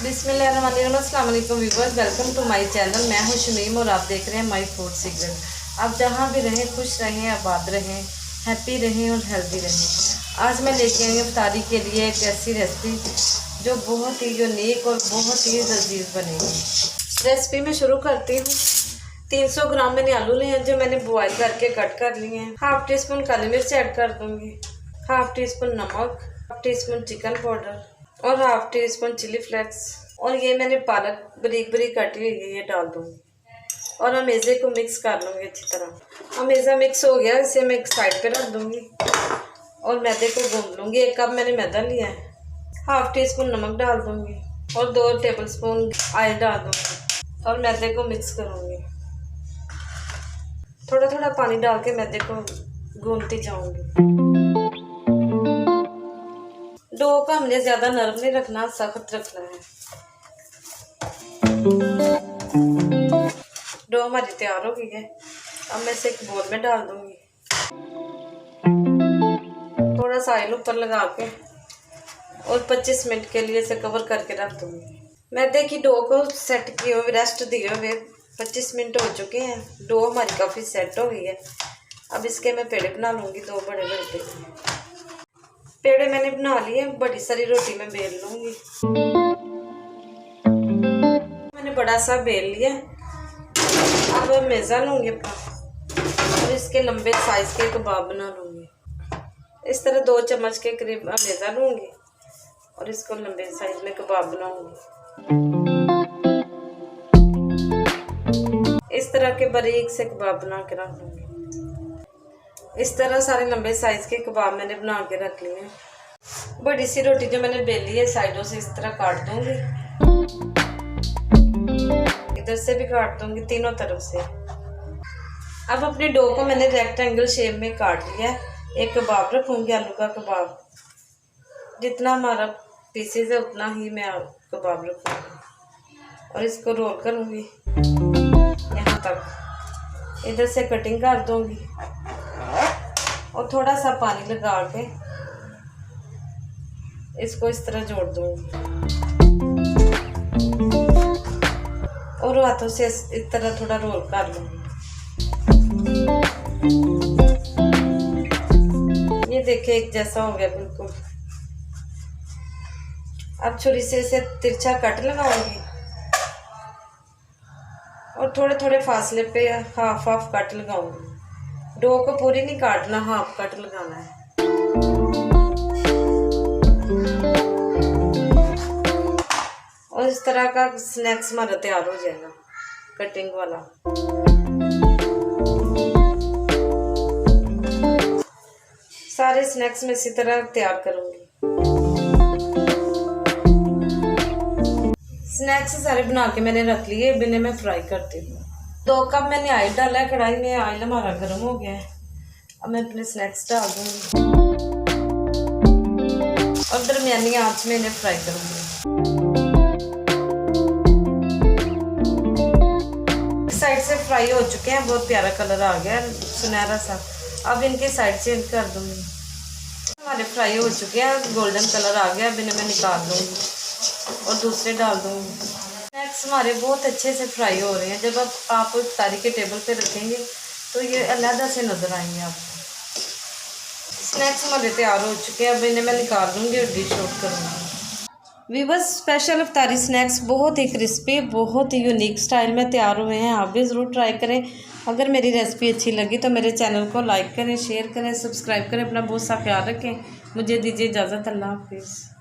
बिस्मिल्लाहिर्रहमानिर्रहीम, अस्सलाम वालेकुम viewers, welcome to my channel. मैं हूं शमीम और आप देख रहे हैं माय फूड सीक्रेट। आप जहां भी रहें खुश रहें, आबाद रहें, हैप्पी रहें और हेल्दी रहें। आज मैं लेके आई हूँ इफ्तारी के लिए एक ऐसी रेसिपी जो बहुत ही यूनिक और बहुत ही लजीज बनेगी। रेसिपी में शुरू करती हूँ। 300 ग्राम मैंने आलू लिए हैं जो मैंने बॉयल करके कट कर लिए हैं। हाफ टी स्पून काली मिर्च ऐड कर दूँगी, हाफ टी स्पून नमक, half teaspoon chicken powder और half teaspoon chilli flakes. और ये मैंने पालक बारीक बारीक कटी हुई है, ये डाल दूँगी और अमेज़े को मिक्स कर लूँगी अच्छी तरह। अमेज़ा मिक्स हो गया, इसे मैं एक साइड पे रख दूँगी और मैदे को गूंद लूँगी। 1 कप मैंने मैदा लिया है। हाफ टी स्पून नमक डाल दूँगी और 2 टेबलस्पून ऑयल डाल दूँगी और मैदे को मिक्स करूँगी। थोड़ा थोड़ा पानी डाल के मैदे को गूंदती जाऊँगी। डो को हमने ज़्यादा नरम नहीं रखना, सख्त रखना है। डो हमारी तैयार हो गई है। अब मैं इसे एक बोल में डाल दूंगी। थोड़ा सा ऑयल ऊपर लगा के और 25 मिनट के लिए इसे कवर करके रख दूंगी। मैदे की डो को सेट किए हुए, रेस्ट दिए हुए 25 मिनट हो चुके हैं। डो हमारी काफ़ी सेट हो गई है। अब इसके मैं पेड़े बना लूँगी, 2 बड़े बड़े पेड़े मैंने बना लिए। बड़ी सारी रोटी में बेल लूँगी। मैंने बड़ा सा बेल लिया। अब मेज़ा लूँगी अपना और इसके लंबे साइज़ के कबाब बना लूँगी। इस तरह 2 चम्मच के करीब मेज़ा लूँगी और इसको लंबे साइज़ में कबाब बनाऊँगी। इस तरह के बारीक से कबाब बना के रख लूँगी। इस तरह सारे लंबे साइज़ के कबाब मैंने बना के रख लिए। बड़ी सी रोटी जो मैंने बेली है साइडों से इस तरह काट दूँगी। इधर से भी काट दूंगी, तीनों तरफ से। अब अपने डो को मैंने रेक्टेंगल शेप में काट लिया है। एक कबाब रखूंगी, आलू का कबाब। जितना हमारा पीसेज है उतना ही मैं कबाब रखूंगी और इसको रोल करूंगी यहाँ तक। इधर से कटिंग कर दूंगी और थोड़ा सा पानी लगा के इसको इस तरह जोड़ दूंगी और हाथों से इस तरह थोड़ा रोल कर लूँगी। ये देखिए एक जैसा हो गया बिल्कुल। अब छुरी से इसे तिरछा कट लगाऊंगी और थोड़े थोड़े फासले पे हाफ हाफ कट लगाऊंगी। डो को पूरी नहीं काटना, हाफ कट लगाना है। और इस तरह का स्नैक्स हमारा तैयार हो जाएगा, कटिंग वाला। सारे स्नैक्स में इसी तरह तैयार करूंगी। स्नैक्स सारे बना के मैंने रख लिए। अब इन्हें मैं फ्राई करती हूँ। 2 कप मैंने ऑयल डाला है कढ़ाई में। ऑयल हमारा गर्म हो गया है। अब मैं अपने स्नैक्स डाल दूंगी और दरमियानी आंच में इन्हें फ्राई करूंगी। साइड से फ्राई हो चुके हैं, बहुत प्यारा कलर आ गया है, सुनहरा सा। अब इनके साइड चेंज कर दूंगी। हमारे फ्राई हो चुके हैं, गोल्डन कलर आ गया। अब इन्हें मैं निकाल दूंगी और दूसरे डाल दूंगी। स्नैक्स हमारे बहुत अच्छे से फ्राई हो रहे हैं। जब अब आप इफ्तारी के टेबल पे रखेंगे तो ये अलग से नजर आएंगे आपको। स्नैक्स हमारे तैयार हो चुके हैं। अब इन्हें मैं निकाल दूंगी और डिश आउट करूँगी। वीवर्स, स्पेशल इफ्तारी स्नैक्स बहुत ही क्रिस्पी, बहुत ही यूनिक स्टाइल में तैयार हुए हैं। आप भी ज़रूर ट्राई करें। अगर मेरी रेसिपी अच्छी लगी तो मेरे चैनल को लाइक करें, शेयर करें, सब्सक्राइब करें। अपना बहुत सा ख्याल रखें। मुझे दीजिए इजाज़त। अल्लाह हाफिज़।